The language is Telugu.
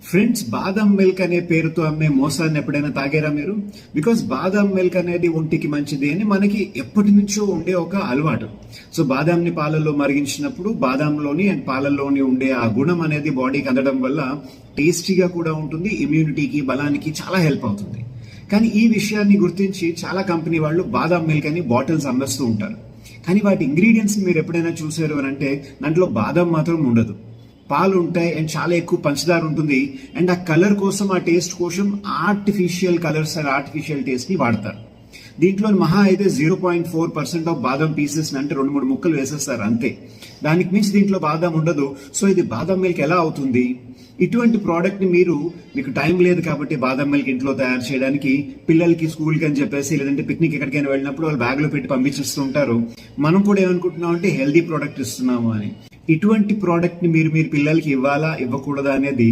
ఫ్రెండ్స్, బాదం మిల్క్ అనే పేరుతో అమ్మే మోసాన్ని ఎప్పుడైనా తాగారా మీరు? బికాస్ బాదం మిల్క్ అనేది ఒంటికి మంచిది అని మనకి ఎప్పటి నుంచో ఉండే ఒక అలవాటు. సో బాదాంని పాలల్లో మరిగించినప్పుడు బాదాంలోని అండ్ పాలల్లోని ఉండే ఆ గుణం అనేది బాడీకి అందడం వల్ల టేస్టీగా కూడా ఉంటుంది, ఇమ్యూనిటీకి బలానికి చాలా హెల్ప్ అవుతుంది. కానీ ఈ విషయాన్ని గుర్తించి చాలా కంపెనీ వాళ్ళు బాదం మిల్క్ అని బాటిల్స్ అమ్మేస్తూ ఉంటారు. కానీ వాటి ఇంగ్రీడియంట్స్ మీరు ఎప్పుడైనా చూసారు అని అంటే దాంట్లో బాదం మాత్రం ఉండదు. పాలు ఉంటాయి అండ్ చాలా ఎక్కువ పంచదార ఉంటుంది అండ్ ఆ కలర్ కోసం, ఆ టేస్ట్ కోసం artificial colours and artificial taste ని వాడతారు. దీంట్లో మహా అయితే 0.4% ఆఫ్ బాదం పీసెస్ అంటే 2-3 ముక్కలు వేసేస్తారు అంతే. దానికి మించి దీంట్లో బాదం ఉండదు. సో ఇది బాదం మిల్క్ ఎలా అవుతుంది? ఇటువంటి ప్రోడక్ట్ ని మీకు టైం లేదు కాబట్టి బాదం మిల్క్ ఇంట్లో తయారు చేయడానికి పిల్లలకి స్కూల్కి అని చెప్పేసి లేదంటే పిక్నిక్ ఎక్కడికైనా వెళ్ళినప్పుడు వాళ్ళు బ్యాగ్ లో పెట్టి పంపించేస్తుంటారు. మనం కూడా ఏమనుకుంటున్నాం అంటే హెల్దీ ప్రోడక్ట్ ఇస్తున్నాము అని. ఇటువంటి ప్రోడక్ట్ ని మీరు పిల్లలకి ఇవ్వాలా ఇవ్వకూడదా అనేది